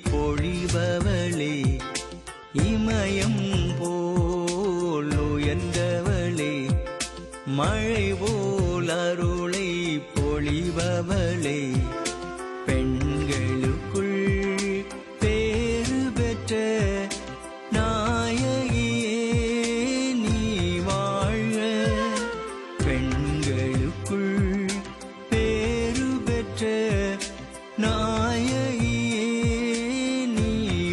பொழிபவளே, இமயம் போல் உயர்ந்தவளே, மழை போல் அருளை பொழிபவளே, பெண்களுக்குள் பேறு பெற்ற நாயகியே நீ வாழ்க. பெண்களுக்குள் பேறு பெற்ற நாயகியே நீ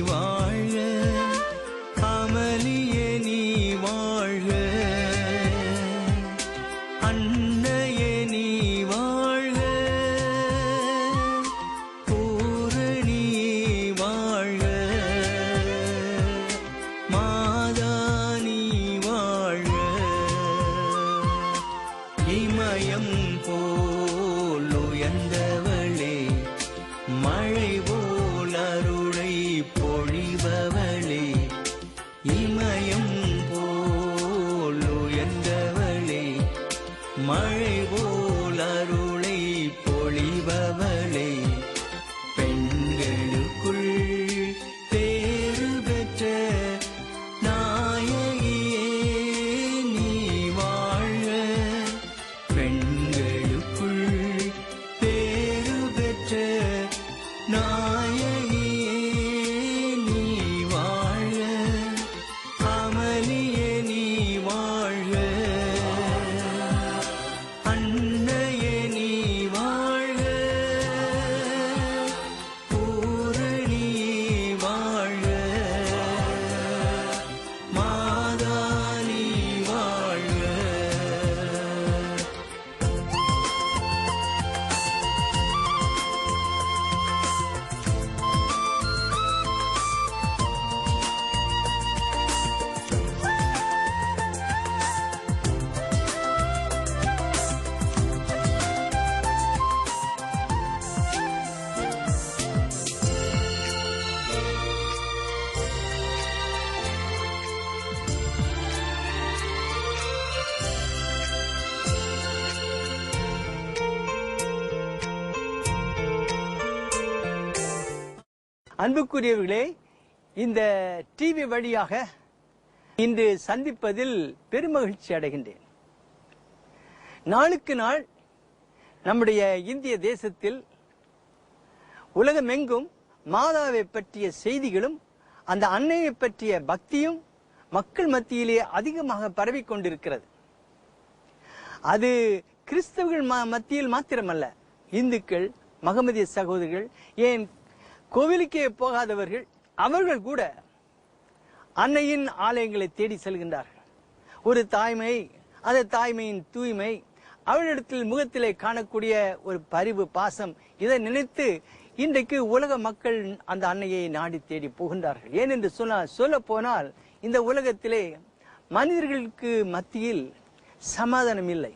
வாழ்க. அமளியே நீ வாழ்க. அன்னையே நீ வாழ்க. பூரணியே வாழ்க. மாதா நீ வாழ்க. இமயம் போல் உயர்ந்தவளே, மழை போல் அருளை பொழிபவளே, இமயம் போல் உயர்ந்தவளே, மழை போல் அருளை பொழிபவளே, பெண்களுக்குள் பேறு பெற்ற நாயகியே நீ வாழ்க. பெண்களுக்குள் பேறு பெற்ற நாயகியே நீ வாழ்க. அமளியே நீ வாழ்க. அன்னையே நீ வாழ்க. பூரணியே வாழ்க. மாதா நீ வாழ்க. அன்புக்குரியவர்களே, இந்த டிவி வழியாக இன்று சந்திப்பதில் பெருமகிழ்ச்சி அடைகின்றேன். நாளுக்கு நாள் நம்முடைய இந்திய தேசத்தில் உலகமெங்கும் மாதாவை பற்றிய செய்திகளும் அந்த அன்னையை பற்றிய பக்தியும் மக்கள் மத்தியிலே அதிகமாக பரவிக் கொண்டிருக்கிறது. அது கிறிஸ்தவர்கள் மத்தியில் மாத்திரமல்ல, இந்துக்கள், மகமதிய சகோதரர்கள், ஏன் கோவிலுக்கே போகாதவர்கள், அவர்கள் கூட அன்னையின் ஆலயங்களை தேடி செல்கின்றார்கள். ஒரு தாய்மை, அந்த தாய்மையின் தூய்மை, அவளிடத்தில் முகத்திலே காணக்கூடிய ஒரு பரிவு, பாசம், இதை நினைத்து இன்றைக்கு உலக மக்கள் அந்த அன்னையை நாடி தேடி போகின்றார்கள். ஏனென்று சொல்ல போனால் இந்த உலகத்திலே மனிதர்களுக்கு மத்தியில் சமாதானம் இல்லை.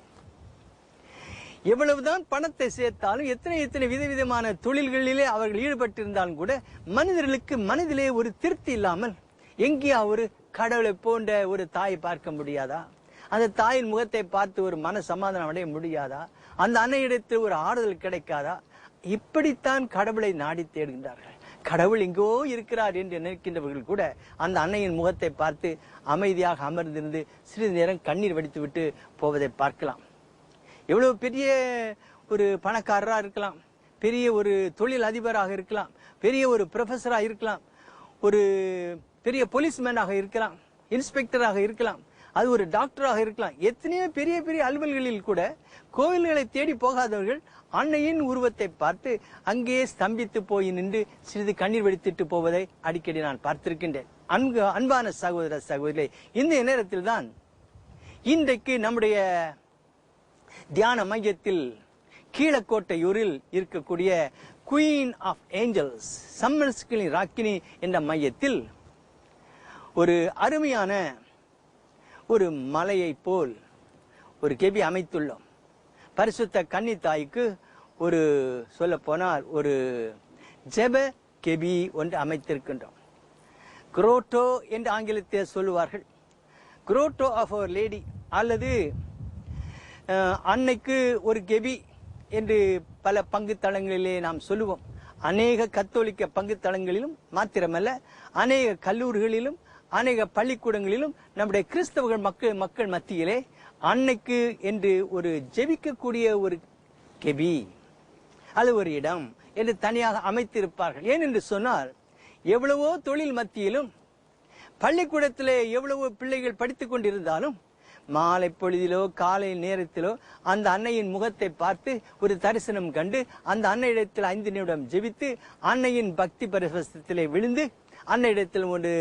எவ்வளவுதான் பணத்தை சேர்த்தாலும், எத்தனை விதவிதமான தொழில்களிலே அவர்கள் ஈடுபட்டிருந்தாலும் கூட மனிதர்களுக்கு மனதிலே ஒரு திருப்தி இல்லாமல், எங்கே ஒரு கடவுளை போன்ற ஒரு தாயை பார்க்க முடியாதா? அந்த தாயின் முகத்தை பார்த்து ஒரு மன சமாதானம் அடைய முடியாதா? அந்த அன்னையிடத்தில் ஒரு ஆறுதல் கிடைக்காதா? இப்படித்தான் கடவுளை நாடி தேடுகின்றார்கள். கடவுள் எங்கோ இருக்கிறார் என்று நினைக்கின்றவர்கள் கூட அந்த அன்னையின் முகத்தை பார்த்து அமைதியாக அமர்ந்திருந்து சிறிது நேரம் கண்ணீர் வடித்து விட்டு போவதை பார்க்கலாம். எவ்வளவு பெரிய ஒரு பணக்காரராக இருக்கலாம், பெரிய ஒரு தொழில் அதிபராக இருக்கலாம், பெரிய ஒரு ப்ரொஃபஸராக இருக்கலாம், ஒரு பெரிய போலீஸ்மேனாக இருக்கலாம், இன்ஸ்பெக்டராக இருக்கலாம், அது ஒரு டாக்டராக இருக்கலாம். எத்தனையோ பெரிய பெரிய அலுவல்களில் கூட கோவில்களை தேடி போகாதவர்கள் அன்னையின் உருவத்தை பார்த்து அங்கேயே ஸ்தம்பித்து போய் நின்று சிறிது கண்ணீர் வெடித்திட்டு போவதை அடிக்கடி நான் பார்த்திருக்கின்றேன். அன்பான சகோதர சகோதரிகளே, இந்த நேரத்தில் தான் இன்றைக்கு நம்முடைய தியான மையத்தில் கீழக்கோட்டையூரில் இருக்கக்கூடிய குயின் ஆஃப் ஏஞ்சல்ஸ், சம்மர்ஸ்களின் ராக்கினி என்ற மையத்தில் ஒரு அருமையான ஒரு மலையை போல் ஒரு கெபி அமைத்துள்ளோம். பரிசுத்த கன்னி தாய்க்கு ஒரு சொல்ல போனால் ஒரு ஜெப கெபி ஒன்று அமைத்திருக்கின்றோம். குரோட்டோ என்று ஆங்கிலத்தில் சொல்லுவார்கள். குரோட்டோ ஆஃப் அவர் லேடி அல்லது அன்னைக்கு ஒரு கெபி என்று பல பங்கு தளங்களிலே நாம் சொல்லுவோம். அநேக கத்தோலிக்க பங்கு தளங்களிலும் மாத்திரமல்ல, அநேக கல்லூரிகளிலும் அநேக பள்ளிக்கூடங்களிலும் நம்முடைய கிறிஸ்தவர்கள் மக்கள் மத்தியிலே அன்னைக்கு என்று ஒரு ஜெபிக்கக்கூடிய ஒரு கெபி அது ஒரு இடம் என்று தனியாக அமைத்திருப்பார்கள். ஏனென்று சொன்னால், எவ்வளவோ தொழில் மத்தியிலும் பள்ளிக்கூடத்திலே எவ்வளவோ பிள்ளைகள் படித்துக் கொண்டிருந்தாலும் மாலை பொழுதிலோ காலை நேரத்திலோ அந்த அன்னையின் முகத்தை பார்த்து ஒரு தரிசனம் கண்டு அந்த அன்னையிடத்தில் 5 நிமிடம் ஜெபித்து அன்னையின் பக்தி பரவசத்திலே விழுந்து அன்னையிடத்தில் ஒரு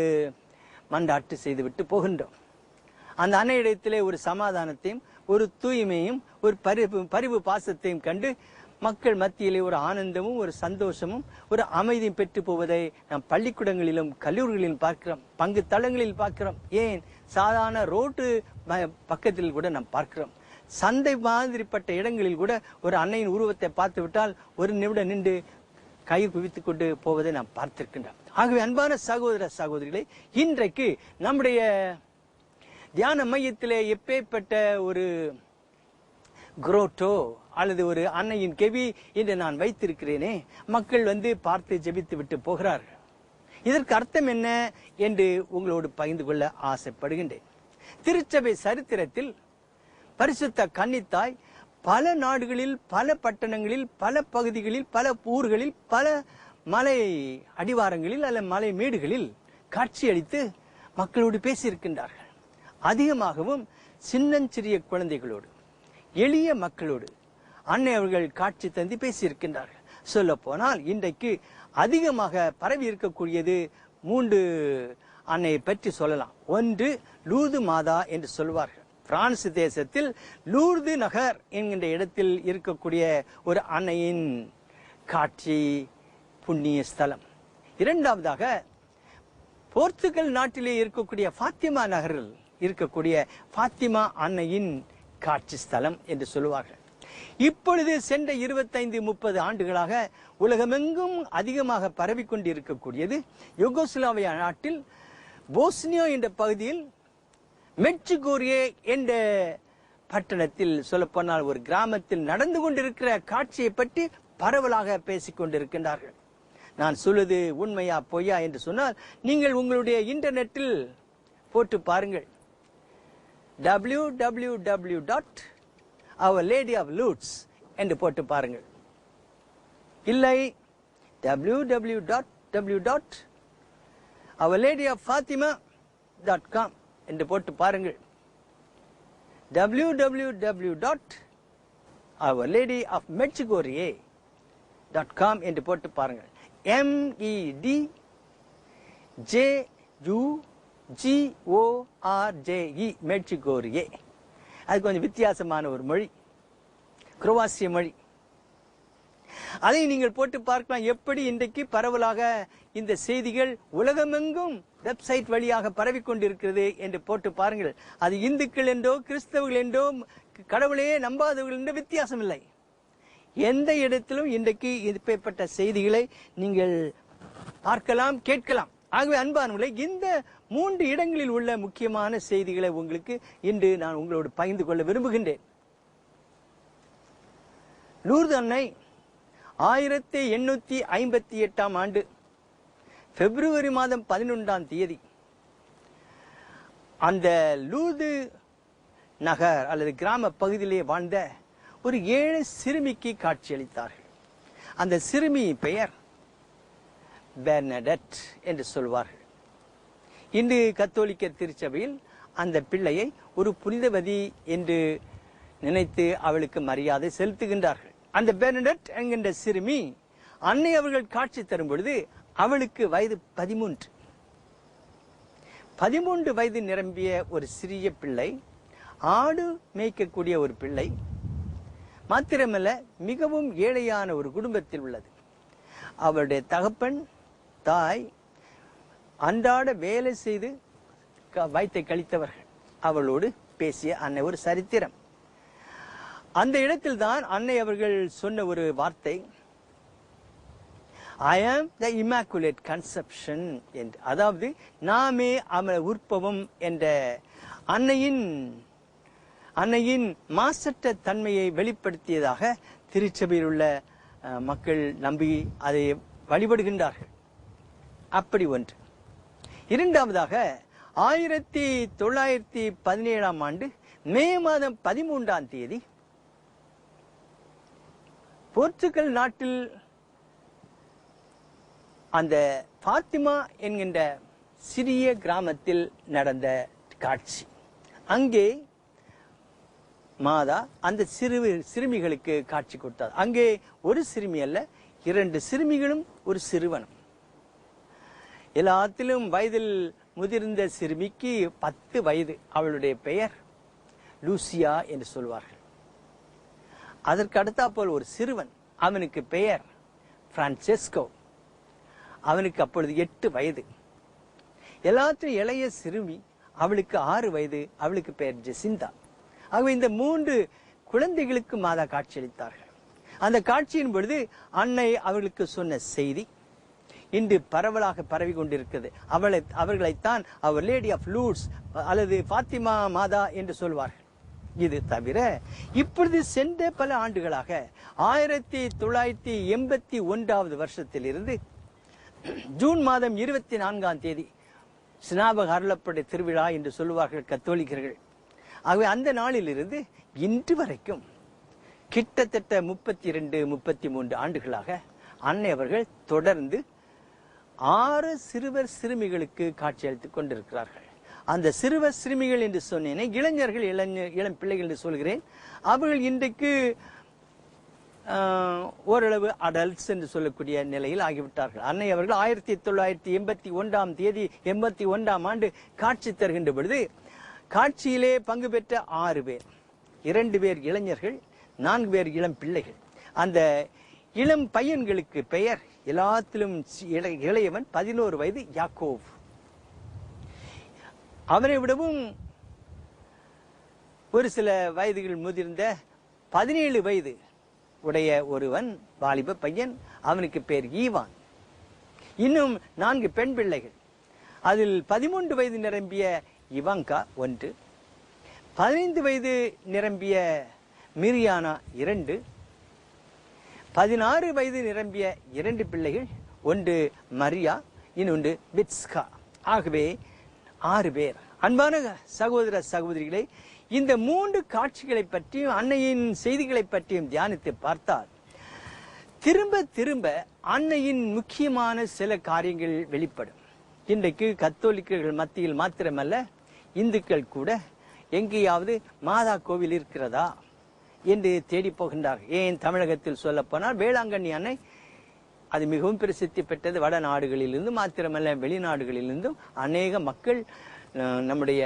மண்டாட்டு செய்துவிட்டு போகின்றோம். அந்த அன்னையிடத்திலே ஒரு சமாதானத்தையும் ஒரு தூய்மையும் ஒரு பரிவு பாசத்தையும் கண்டு மக்கள் மத்தியிலே ஒரு ஆனந்தமும் ஒரு சந்தோஷமும் ஒரு அமைதியும் பெற்று போவதை நாம் பள்ளிக்கூடங்களிலும் கல்லூரிகளிலும் பார்க்கிறோம், பங்கு தளங்களில் பார்க்கிறோம். ஏன், சாதாரண ரோட்டு பக்கத்தில் கூட நாம் பார்க்கிறோம். சந்தை மாதிரிப்பட்ட இடங்களில் கூட ஒரு அன்னையின் உருவத்தை பார்த்து விட்டால் ஒரு நிமிடம் நின்று கை குவித்துக் கொண்டு போவதை நாம் பார்த்திருக்கின்றோம். ஆகவே அன்பான சகோதர சகோதரிகளை, இன்றைக்கு நம்முடைய தியான மையத்திலே எப்பேற்பட்ட ஒரு குரோட்டோ அல்லது ஒரு அன்னையின் கெவி என்று நான் வைத்திருக்கிறேனே, மக்கள் பார்த்து ஜெபித்து விட்டு போகிறார்கள். இதற்கு அர்த்தம் என்ன என்று உங்களோடு பகிர்ந்து கொள்ள ஆசைப்படுகின்றேன். திருச்சபை சரித்திரத்தில் பரிசுத்த கன்னித்தாய் பல நாடுகளில், பல பட்டணங்களில், பல பகுதிகளில், பல ஊர்களில், பல மலை அடிவாரங்களில் அல்ல மலை மேடுகளில் காட்சியளித்து மக்களோடு பேசியிருக்கின்றார்கள். அதிகமாகவும் சின்னஞ்சிறிய குழந்தைகளோடு, எளிய மக்களோடு அன்னை அவர்கள் காட்சி தந்து பேசியிருக்கின்றார்கள். சொல்ல போனால் இன்றைக்கு அதிகமாக பரவி இருக்கக்கூடியது 3 அன்னையை பற்றி சொல்லலாம். ஒன்று லூர்து மாதா என்று சொல்வார்கள். பிரான்ஸ் தேசத்தில் லூர்து நகர் என்கின்ற இடத்தில் இருக்கக்கூடிய ஒரு அன்னையின் காட்சி புண்ணிய ஸ்தலம். இரண்டாவதாக போர்த்துகல் நாட்டிலே இருக்கக்கூடிய ஃபாத்திமா நகரில் இருக்கக்கூடிய ஃபாத்திமா அன்னையின் காட்சி ஸ்தலம் என்று சொல்லுவார்கள். இப்பொழுது சென்ற 25-30 ஆண்டுகளாக உலகமெங்கும் அதிகமாக பரவிக்கொண்டு இருக்கக்கூடியது யுகோஸ்லாவியா நாட்டில் போஸ்னியா என்ற பகுதியில் மெட்ஜுகோரியே என்ற பட்டணத்தில், சொல்லப்போனால் ஒரு கிராமத்தில் நடந்து கொண்டிருக்கிற காட்சியை பற்றி பரவலாக பேசிக் கொண்டிருக்கின்றார்கள். நான் சொல்வது உண்மையா பொய்யா என்று சொன்னால் நீங்கள் உங்களுடைய இன்டர்நெட்டில் போட்டு பாருங்கள். www.Our Lady of Lourdes என்று போட்டு பாருங்கள். இல்லை, www.OurLadyOfFatima.com என்று போட்டு பாருங்கள். www.OurLadyOfMedjugorje.com என்று போட்டு பாருங்கள். MEDJUGORJE மெட்ஜுகோரியே. அது கொஞ்சம் வித்தியாசமான ஒரு மொழி, குரோவாசிய மொழி. அதை நீங்கள் போட்டு பார்க்கலாம். எப்படி இன்றைக்கு பரவலாக இந்த செய்திகள் உலகமெங்கும் வெப்சைட் வழியாக பரவிக்கொண்டிருக்கிறது என்று போட்டு பாருங்கள். அது இந்துக்கள் என்றோ கிறிஸ்தவர்கள் என்றோ கடவுளையே நம்பாதவர்கள் என்ற வித்தியாசம் இல்லை. எந்த இடத்திலும் இன்றைக்கு இப்பேற்பட்ட செய்திகளை நீங்கள் பார்க்கலாம், கேட்கலாம். ஆகவே அன்பானவர்களே, இந்த 3 இடங்களில் உள்ள முக்கியமான செய்திகளை உங்களுக்கு இன்று நான் உங்களோடு பகிர்ந்து கொள்ள விரும்புகின்றேன். லூர்து அன்னை 1858 ஆண்டு பிப்ரவரி மாதம் 11ஆம் தேதி அந்த லூர்து நகர் அல்லது கிராம பகுதியிலே வாழ்ந்த ஒரு ஏழை சிறுமிக்கு காட்சியளித்தார்கள். அந்த சிறுமி பெயர் பெர்னடெட் என்று சொல்வார்கள். இன்று கத்தோலிக்க திருச்சபையில் அந்த பிள்ளையை ஒரு புனிதவதி என்று நினைத்து அவளுக்கு மரியாதை செலுத்துகின்றார்கள். அந்த பெர்னடெட் என்கின்ற சிறுமி அன்னை அவர்கள் காட்சி தரும் பொழுது அவளுக்கு வயது 13 வயது நிரம்பிய ஒரு சிறிய பிள்ளை, ஆடு மேய்க்கக்கூடிய ஒரு பிள்ளை, மாத்திரமல்ல மிகவும் ஏழையான ஒரு குடும்பத்தில் உள்ளது. அவளுடைய தகப்பன் தாய் அன்றாட வேலை செய்து வயிற்றை கழித்தவர்கள். அவளோடு பேசிய அன்னை ஒரு சரித்திரம். அந்த இடத்தில் தான் அன்னை அவர்கள் சொன்ன ஒரு வார்த்தை, I am the Immaculate Conception என்று. அதாவது நாமே அமல உற்பவம் என்ற அன்னையின் மாசற்ற தன்மையை வெளிப்படுத்தியதாக திருச்சபையில் உள்ள மக்கள் நம்பி அதை வழிபடுகின்றார்கள். அப்படி ஒன்று. இரண்டாவதாக 1917 ஆண்டு மே மாதம் 13 போர்ச்சுகல் நாட்டில் அந்த பாத்திமா என்கின்ற சிறிய கிராமத்தில் நடந்த காட்சி. அங்கே மாதா அந்த சிறுமிகளுக்கு காட்சி கொடுத்தார். அங்கே ஒரு சிறுமி அல்ல, 2 சிறுமிகளும் ஒரு சிறுவனும். எல்லாத்திலும் வயதில் முதிர்ந்த சிறுமிக்கு 10 வயது. அவளுடைய பெயர் லூசியா என்று சொல்வார்கள். அதற்கு அடுத்தாற்போல் ஒரு சிறுவன், அவனுக்கு பெயர் பிரான்செஸ்கோ. அவனுக்கு அப்பொழுது 8 வயது. எல்லாத்திலும் இளைய சிறுமி, அவளுக்கு 6 வயது. அவளுக்கு பெயர் ஜெசிந்தா. ஆகவே இந்த 3 குழந்தைகளுக்கு மாதா காட்சியளித்தார்கள். அந்த காட்சியின் பொழுது அன்னை அவர்களுக்கு சொன்ன செய்தி இன்று பரவலாக பரவி கொண்டிருக்கிறது. அவர்களைத்தான் அவர் லேடி ஆஃப் லூர்ட்ஸ் அல்லது பாத்திமா மாதா என்று சொல்வார்கள். இது தவிர இப்பொழுது சென்ற பல ஆண்டுகளாக 1981 வருஷத்திலிருந்து ஜூன் மாதம் 24 ஸ்நாபக அருளப்படை திருவிழா என்று சொல்லுவார்கள் கத்தோலிக்கர்கள். ஆகவே அந்த நாளிலிருந்து இன்று வரைக்கும் கிட்டத்தட்ட 32-33 ஆண்டுகளாக அன்னை அவர்கள் தொடர்ந்து 6 சிறுவர் சிறுமிகளுக்கு காட்சியளித்துக் கொண்டிருக்கிறார்கள். அந்த சிறுவர் சிறுமிகள் என்று சொன்னேனே, இளைஞர்கள், இளம் பிள்ளைகள் என்று சொல்கிறேன். அவர்கள் இன்றைக்கு ஓரளவு அடல்ட்ஸ் என்று சொல்லக்கூடிய நிலையில் ஆகிவிட்டார்கள். அன்னை அவர்கள் 1981 ஆண்டு காட்சி தருகின்ற பொழுது காட்சியிலே பங்கு பெற்ற 6 பேர், 2 பேர் இளைஞர்கள், 4 பேர் இளம் பிள்ளைகள். அந்த இளம் பையன்களுக்கு பெயர், எல்லாத்திலும் இளையவன் 11 வயது யாக்கோவ். அவரை விடவும் ஒரு சில வயதுகள் முதிர்ந்த 17 வயது உடைய ஒருவன் வாலிப பையன், அவனுக்கு பேர் ஈவான். இன்னும் 4 பெண் பிள்ளைகள். அதில் 13 வயது நிரம்பிய இவாங்கா 1, 15 வயது நிரம்பிய மிரியானா 2, 16 வயது நிரம்பிய 2 பிள்ளைகள், ஒன்று மரியா, இன்னொன்று பிட்ஸ்கா. ஆகவே 6 பேர். அன்பான சகோதர சகோதரிகளை, இந்த 3 காட்சிகளை பற்றியும் அன்னையின் செய்திகளை பற்றியும் தியானித்து பார்த்தால் திரும்ப திரும்ப அன்னையின் முக்கியமான சில காரியங்கள் வெளிப்படும். இன்றைக்கு கத்தோலிக்கர்கள் மத்தியில் மாத்திரமல்ல, இந்துக்கள் கூட எங்கேயாவது மாதா கோவில் இருக்கிறதா என்று தேடி போகின்றார்கள். ஏன் தமிழகத்தில் சொல்ல போனால் வேளாங்கண்ணி அன்னை அது மிகவும் பிரசித்தி பெற்றது. வட நாடுகளிலிருந்தும் மாத்திரமல்ல வெளிநாடுகளிலிருந்தும் அநேக மக்கள் நம்முடைய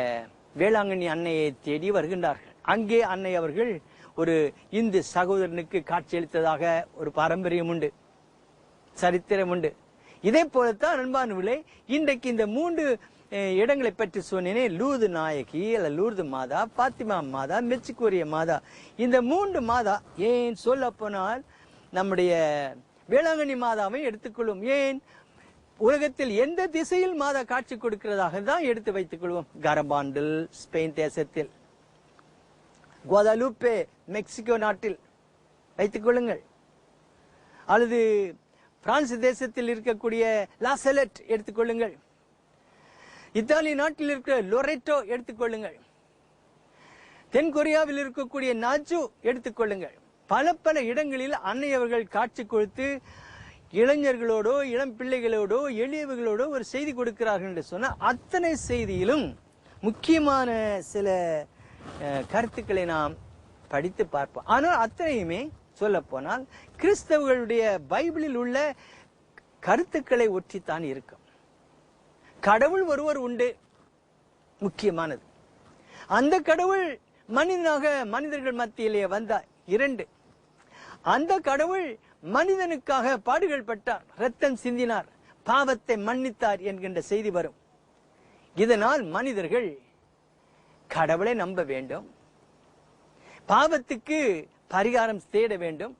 வேளாங்கண்ணி அன்னையை தேடி வருகின்றார்கள். அங்கே அன்னை அவர்கள் ஒரு இந்து சகோதரனுக்கு காட்சியளித்ததாக ஒரு பாரம்பரியம் உண்டு, சரித்திரம் உண்டு. இதே போலத்தான் அன்பானவர்களே, இன்றைக்கு இந்த 3 இடங்களை பற்றி சொன்னேனே, லூர்து நாயகி அல்ல லூர்து மாதா, பாத்திமா மாதா, மெச்சுக்கோரிய மாதா. இந்த 3 மாதா ஏன் சொல்ல போனால் நம்முடைய வேளாங்கண்ணி மாதாவை எடுத்துக்கொள்ளும். ஏன் உலகத்தில் எந்த திசையில் மாதா காட்சி கொடுக்கிறதாக தான் எடுத்து வைத்துக் கொள்வோம். கரபாண்டில் ஸ்பெயின் தேசத்தில், குவாதலூப்பே மெக்சிகோ நாட்டில் வைத்துக் கொள்ளுங்கள், அல்லது பிரான்ஸ் தேசத்தில் இருக்கக்கூடிய லாசெலட் எடுத்துக்கொள்ளுங்கள், இத்தாலி நாட்டில் இருக்கிற லொரெட்டோ எடுத்துக்கொள்ளுங்கள், தென்கொரியாவில் இருக்கக்கூடிய நாஜு எடுத்துக்கொள்ளுங்கள். பல பல இடங்களில் அன்னை அவர்கள் காட்சி கொடுத்து இளைஞர்களோடோ இளம் பிள்ளைகளோடோ எளியவர்களோடோ ஒரு செய்தி கொடுக்கிறார்கள் என்று சொன்னால், அத்தனை செய்தியிலும் முக்கியமான சில கருத்துக்களை நாம் படித்து பார்ப்போம். ஆனால் அத்தனையுமே சொல்ல போனால் கிறிஸ்தவர்களுடைய பைபிளில் உள்ள கருத்துக்களை ஒற்றித்தான் இருக்கும். கடவுள் ஒருவர் உண்டு, முக்கியமானது. அந்த கடவுள் மனிதனாக மனிதர்கள் மத்தியிலே வந்தார். 2, அந்த கடவுள் மனிதனுக்காக பாடுகள் பட்டார், ரத்தம் சிந்தினார், பாவத்தை மன்னித்தார் என்கின்ற செய்தி வரும். இதனால் மனிதர்கள் கடவுளை நம்ப வேண்டும், பாவத்துக்கு பரிகாரம் தேட வேண்டும்,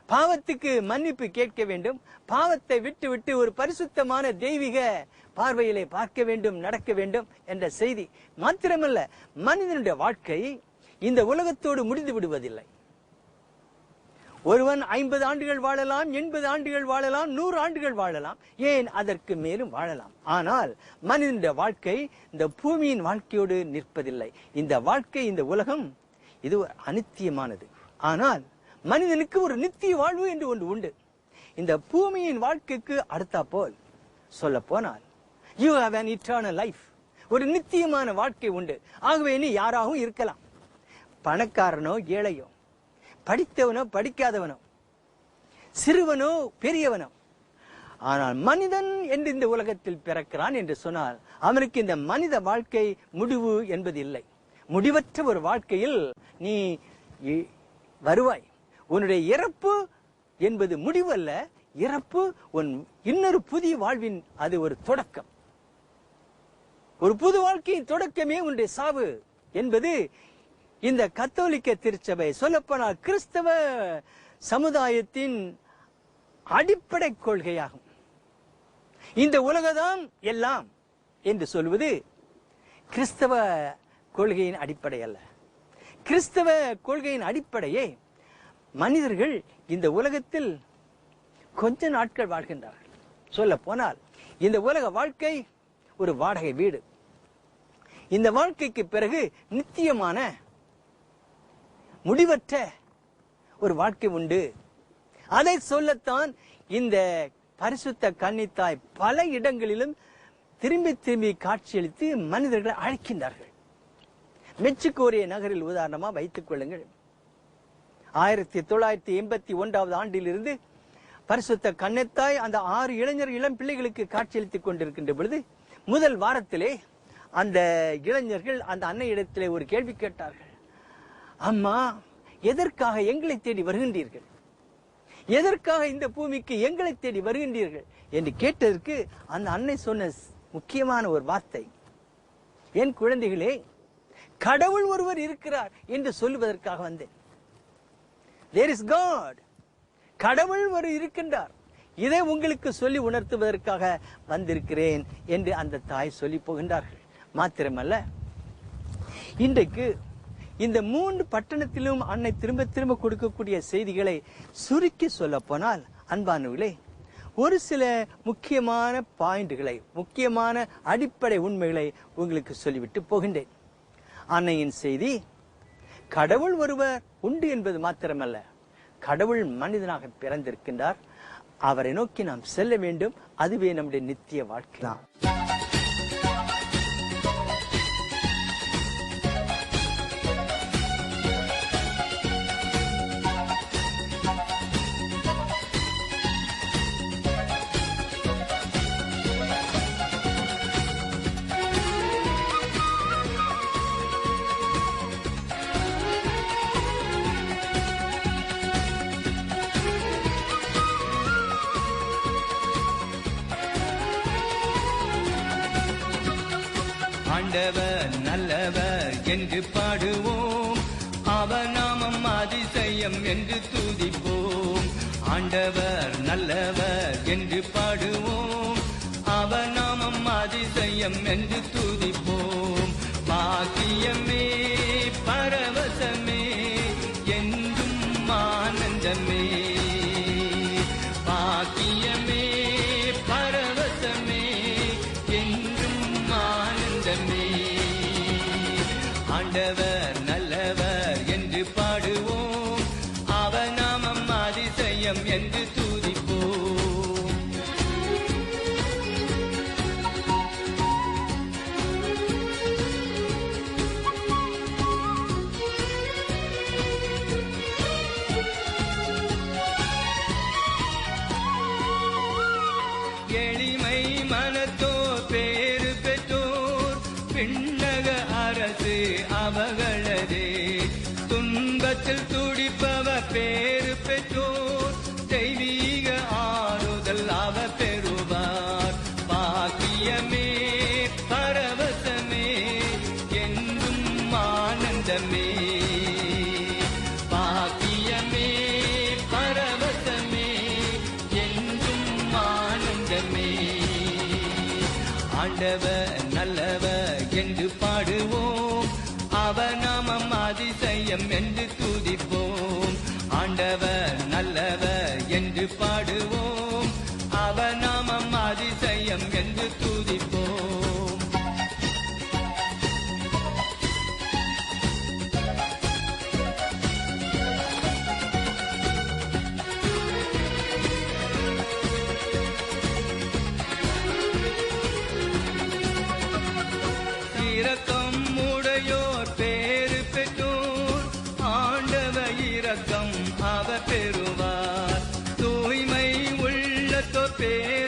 பாவத்துக்கு மன்னிப்பு கேட்க வேண்டும், பாவத்தை விட்டு விட்டு ஒரு பரிசுத்தமான தெய்வீக பார்வையிலே பார்க்க வேண்டும், நடக்க வேண்டும் என்ற செய்தி மாத்திரமல்ல, மனிதனுடைய வாழ்க்கை இந்த உலகத்தோடு முடிந்து விடுவதில்லை. ஒருவன் 50 ஆண்டுகள் வாழலாம், 80 ஆண்டுகள் வாழலாம், 100 ஆண்டுகள் வாழலாம், ஏன் அதற்கு மேலும் வாழலாம். ஆனால் மனிதனுடைய வாழ்க்கை இந்த பூமியின் வாழ்க்கையோடு நிற்பதில்லை. இந்த வாழ்க்கை, இந்த உலகம், இது அநித்தியமானது. ஆனால் மனிதனுக்கு ஒரு நித்திய வாழ்வு என்று ஒன்று உண்டு. இந்த பூமியின் வாழ்க்கைக்கு அடுத்தா போல் சொல்ல போனால் you have an eternal life, ஒரு நித்தியமான வாழ்க்கை உண்டு. ஆகவே நீ யாராகவும் இருக்கலாம், பணக்காரனோ ஏழையோ, படித்தவனோ படிக்காதவனோ, சிறுவனோ பெரியவனோ. ஆனால் மனிதன் என்று இந்த உலகத்தில் பிறக்கிறான் என்று சொன்னால் அவனுக்கு இந்த மனித வாழ்க்கை முடிவு என்பது இல்லை. முடிவற்ற ஒரு வாழ்க்கையில் நீ வருவாய். உன்னுடைய இறப்பு என்பது முடிவு அல்ல, இறப்பு உன் இன்னொரு புதிய வாழ்வின் அது ஒரு தொடக்கம். ஒரு புது வாழ்க்கையின் தொடக்கமே உன்னுடைய சாவு என்பது இந்த கத்தோலிக்க திருச்சபை, சொல்லப்போனால் கிறிஸ்தவ சமுதாயத்தின் அடிப்படை கொள்கையாகும். இந்த உலகதான் எல்லாம் என்று சொல்வது கிறிஸ்தவ கொள்கையின் அடிப்படை அல்ல. கிறிஸ்தவ கொள்கையின் அடிப்படையே மனிதர்கள் இந்த உலகத்தில் கொஞ்ச நாட்கள் வாழ்கின்றார்கள். சொல்ல போனால் இந்த உலக வாழ்க்கை ஒரு வாடகை வீடு. இந்த வாழ்க்கைக்கு பிறகு நித்தியமான முடிவற்ற ஒரு வாழ்க்கை உண்டு. அதை சொல்லத்தான் இந்த பரிசுத்த கன்னித்தாய் பல இடங்களிலும் திரும்பி திரும்பி காட்சியளித்து மனிதர்களை அழைக்கின்றார்கள். மெக்சிகோரிய நகரில் உதாரணமா வைத்துக் கொள்ளுங்கள். 1981 ஆண்டிலிருந்து பரிசுத்த கன்னித்தாய் அந்த 6 இளைஞர் இளம் பிள்ளைகளுக்கு காட்சியளித்துக் கொண்டிருக்கின்ற பொழுது முதல் வாரத்திலே அந்த இளைஞர்கள் அந்த அன்னையிடத்திலே ஒரு கேள்வி கேட்டார்கள். அம்மா, எதற்காக எங்களை தேடி வருகின்றீர்கள்? எதற்காக இந்த பூமிக்கு எங்களை தேடி வருகின்றீர்கள் என்று கேட்டதற்கு அந்த அன்னை சொன்ன முக்கியமான ஒரு வார்த்தை, என் குழந்தைகளே, கடவுள் ஒருவர் இருக்கிறார் என்று சொல்லுவதற்காக வந்தேன். There is God, கடவுள் ஒரு இருக்கின்றார், இதை உங்களுக்கு சொல்லி உணர்த்துவதற்காக வந்திருக்கிறேன் என்று அந்த தாய் சொல்லி போகின்றார்கள். மாத்திரமல்ல, இன்றைக்கு இந்த 3 பட்டணத்திலும் அன்னை திரும்ப திரும்ப கொடுக்கக்கூடிய செய்திகளை சுருக்கி சொல்ல போனால், அன்பானவர்களே, ஒரு சில முக்கியமான பாயிண்ட்களை, முக்கியமான அடிப்படை உண்மைகளை உங்களுக்கு சொல்லிவிட்டு போகின்றேன். அன்னையின் செய்தி, கடவுள் ஒருவர் உண்டு என்பது மாத்திரமல்ல, கடவுள் மனிதனாக பிறந்திருக்கின்றார். அவரை நோக்கி நாம் செல்ல வேண்டும். அதுவே நம்முடைய நித்திய வாழ்க்கை. ஆண்டவர் நல்லவர் என்று பாடுவோம், அவர் நாமம் அதிசயம் என்று துதிப்போம். ஆண்டவர் நல்லவர் என்று பாடுவோம், அவர் நாமம் அதிசயம் என்று துதிப்போம். பாக்கியமே பரவசமே என்றும் ஆனந்தமே, பாக்கியமே பரவசமே என்றும் ஆனந்தமே. ஆண்டவர் நல்லவர் என்று பாடுவோம், அவர் நாமம் அதிசயம் என்று துதிப்போம். எளிமை மனத்தோர் பேறு பெற்றோர், விண்ணக அரசு அவர்களதே. துன்பத்தில் துடிப்பவர் பேறு பெற்றோர், தெய்வீக ஆறுதல் அவர் பெறுவார். பாக்கியமே பரவசமே என்றும் ஆனந்தமே, பாக்கியமே பரவசமே என்றும் ஆனந்தமே. ஆண்டவர் நல்லவர் என்று பாடுவோம், அவர் நாமம் அதிசயம் என்று துதிப்போம். ஆண்டவர் நல்லவர் என்று பாடுவோம், அவர் நாமம் அதிசயம் என்று துதிப்போம். இரக்கம் உடையோர் பேறு பெற்றோர், ஆண்டவர் இரக்கம் அவர் பெறுவார். தூய்மை உள்ளத்தோர் பேர்